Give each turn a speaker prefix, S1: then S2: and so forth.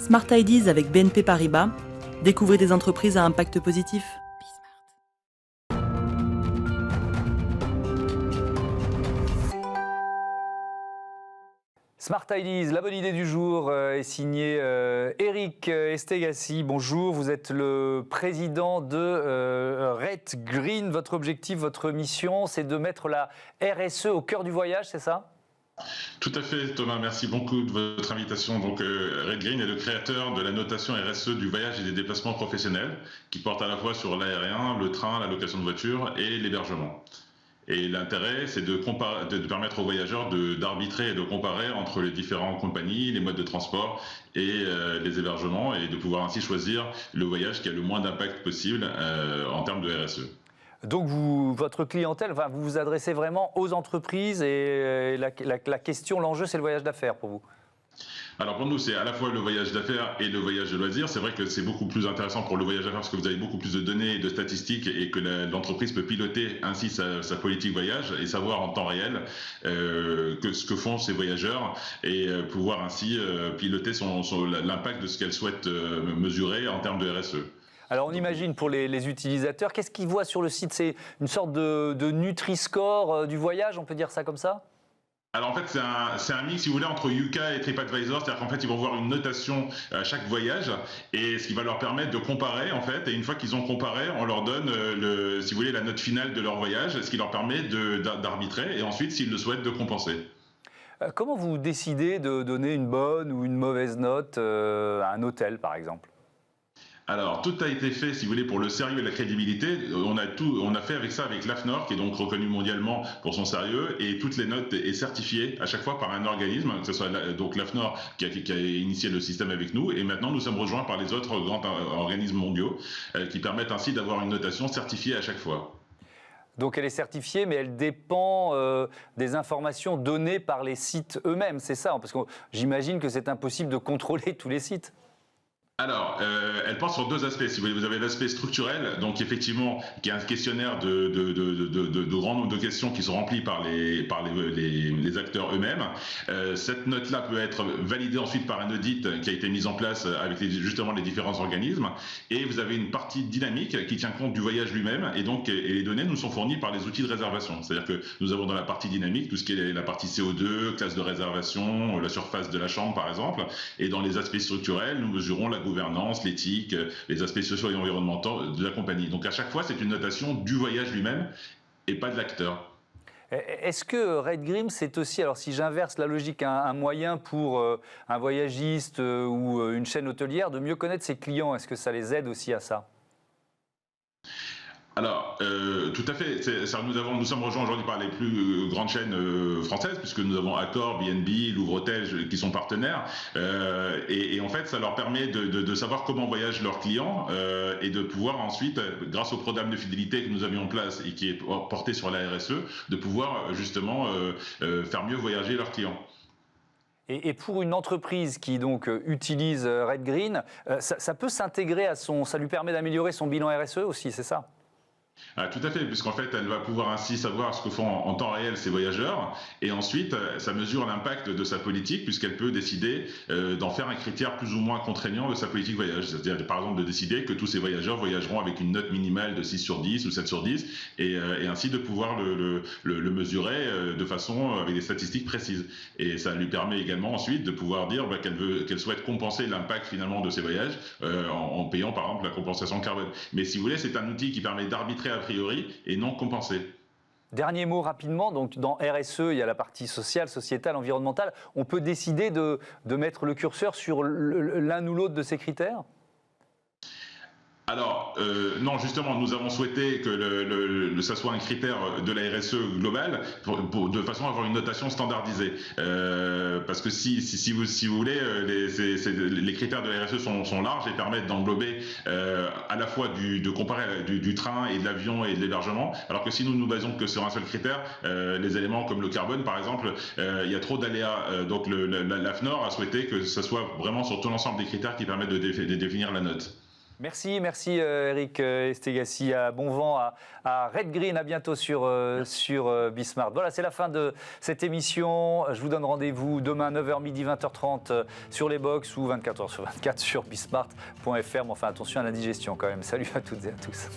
S1: Smart Ideas avec BNP Paribas. Découvrez des entreprises à impact positif.
S2: Smart Ideas, la bonne idée du jour est signée Eric Estegassi. Bonjour, vous êtes le président de Red Green. Votre objectif, votre mission, c'est de mettre la RSE au cœur du voyage, c'est ça ?
S3: Tout à fait, Thomas, merci beaucoup de votre invitation. Donc, Red Green est le créateur de la notation RSE du voyage et des déplacements professionnels, qui porte à la fois sur l'aérien, le train, la location de voiture et l'hébergement. Et l'intérêt, c'est de permettre aux voyageurs d'arbitrer et de comparer entre les différentes compagnies, les modes de transport et les hébergements, et de pouvoir ainsi choisir le voyage qui a le moins d'impact possible en termes de RSE.
S2: Donc votre clientèle, vous vous adressez vraiment aux entreprises et la question, l'enjeu, c'est le voyage d'affaires pour vous?
S3: Alors pour nous, c'est à la fois le voyage d'affaires et le voyage de loisirs. C'est vrai que c'est beaucoup plus intéressant pour le voyage d'affaires parce que vous avez beaucoup plus de données et de statistiques et que l'entreprise peut piloter ainsi sa politique voyage et savoir en temps réel ce que font ses voyageurs et pouvoir ainsi piloter l'impact de ce qu'elle souhaite mesurer en termes de RSE.
S2: Alors on imagine pour les utilisateurs, qu'est-ce qu'ils voient sur le site? C'est une sorte de Nutri-Score du voyage, on peut dire ça comme ça?
S3: Alors en fait, c'est un mix, si vous voulez, entre Yuka et TripAdvisor, c'est-à-dire qu'en fait, ils vont voir une notation à chaque voyage, et ce qui va leur permettre de comparer, en fait, et une fois qu'ils ont comparé, on leur donne, si vous voulez, la note finale de leur voyage, ce qui leur permet d'arbitrer, et ensuite, s'ils le souhaitent, de compenser.
S2: Comment vous décidez de donner une bonne ou une mauvaise note à un hôtel, par exemple?
S3: Alors, tout a été fait, si vous voulez, pour le sérieux et la crédibilité. On a fait avec ça avec l'AFNOR, qui est donc reconnu mondialement pour son sérieux, et toutes les notes est certifiées à chaque fois par un organisme, que ce soit donc l'AFNOR qui a initié le système avec nous, et maintenant nous sommes rejoints par les autres grands organismes mondiaux qui permettent ainsi d'avoir une notation certifiée à chaque fois.
S2: Donc elle est certifiée, mais elle dépend des informations données par les sites eux-mêmes, c'est ça? Parce que j'imagine que c'est impossible de contrôler tous les sites.
S3: Alors, elle porte sur deux aspects. Si vous voulez, vous avez l'aspect structurel, donc effectivement, qui est un questionnaire de grand nombre de questions qui sont remplies par les acteurs eux-mêmes. Cette note-là peut être validée ensuite par un audit qui a été mis en place avec justement les différents organismes. Et vous avez une partie dynamique qui tient compte du voyage lui-même. Et donc, les données nous sont fournies par les outils de réservation. C'est-à-dire que nous avons dans la partie dynamique tout ce qui est la partie CO2, classe de réservation, la surface de la chambre par exemple. Et dans les aspects structurels, nous mesurons la gouvernance, l'éthique, les aspects sociaux et environnementaux de la compagnie. Donc à chaque fois, c'est une notation du voyage lui-même et pas de l'acteur.
S2: Est-ce que Red Green, c'est aussi, alors si j'inverse la logique, un moyen pour un voyagiste ou une chaîne hôtelière de mieux connaître ses clients? Est-ce que ça les aide aussi à ça?
S3: Alors, tout à fait. Nous sommes rejoints aujourd'hui par les plus grandes chaînes françaises, puisque nous avons Accor, B&B, Louvre Hôtel qui sont partenaires. Et en fait, ça leur permet de savoir comment voyagent leurs clients et de pouvoir ensuite, grâce au programme de fidélité que nous avions en place et qui est porté sur la RSE, de pouvoir justement faire mieux voyager leurs clients.
S2: Et pour une entreprise qui donc utilise Red Green, ça peut s'intégrer ça lui permet d'améliorer son bilan RSE aussi, c'est ça?
S3: Ah, tout à fait, puisqu'en fait, elle va pouvoir ainsi savoir ce que font en temps réel ses voyageurs, et ensuite, ça mesure l'impact de sa politique, puisqu'elle peut décider d'en faire un critère plus ou moins contraignant de sa politique voyage. C'est-à-dire, par exemple, de décider que tous ces voyageurs voyageront avec une note minimale de 6 sur 10 ou 7 sur 10, et ainsi de pouvoir le mesurer de façon avec des statistiques précises. Et ça lui permet également ensuite de pouvoir dire qu'elle souhaite compenser l'impact finalement de ses voyages en payant par exemple la compensation carbone. Mais si vous voulez, c'est un outil qui permet d'arbitrer a priori et non compensé.
S2: Dernier mot rapidement, donc dans RSE, il y a la partie sociale, sociétale, environnementale. On peut décider de mettre le curseur sur l'un ou l'autre de ces critères?
S3: Alors, non, justement, nous avons souhaité que ça soit un critère de la RSE globale de façon à avoir une notation standardisée. Parce que si vous voulez, les critères de la RSE sont larges et permettent d'englober à la fois de comparer du train et de l'avion et de l'hébergement, alors que si nous nous basons que sur un seul critère, les éléments comme le carbone, par exemple, il y a trop d'aléas. Donc, l'AFNOR a souhaité que ce soit vraiment sur tout l'ensemble des critères qui permettent de définir la note.
S2: Merci Eric Estégassy. Bon vent à Red Green. À bientôt sur Bismart. Voilà, c'est la fin de cette émission. Je vous donne rendez-vous demain 9h midi 20h30 sur les box ou 24h sur 24 sur bismart.fr. Mais enfin attention à l'indigestion quand même. Salut à toutes et à tous.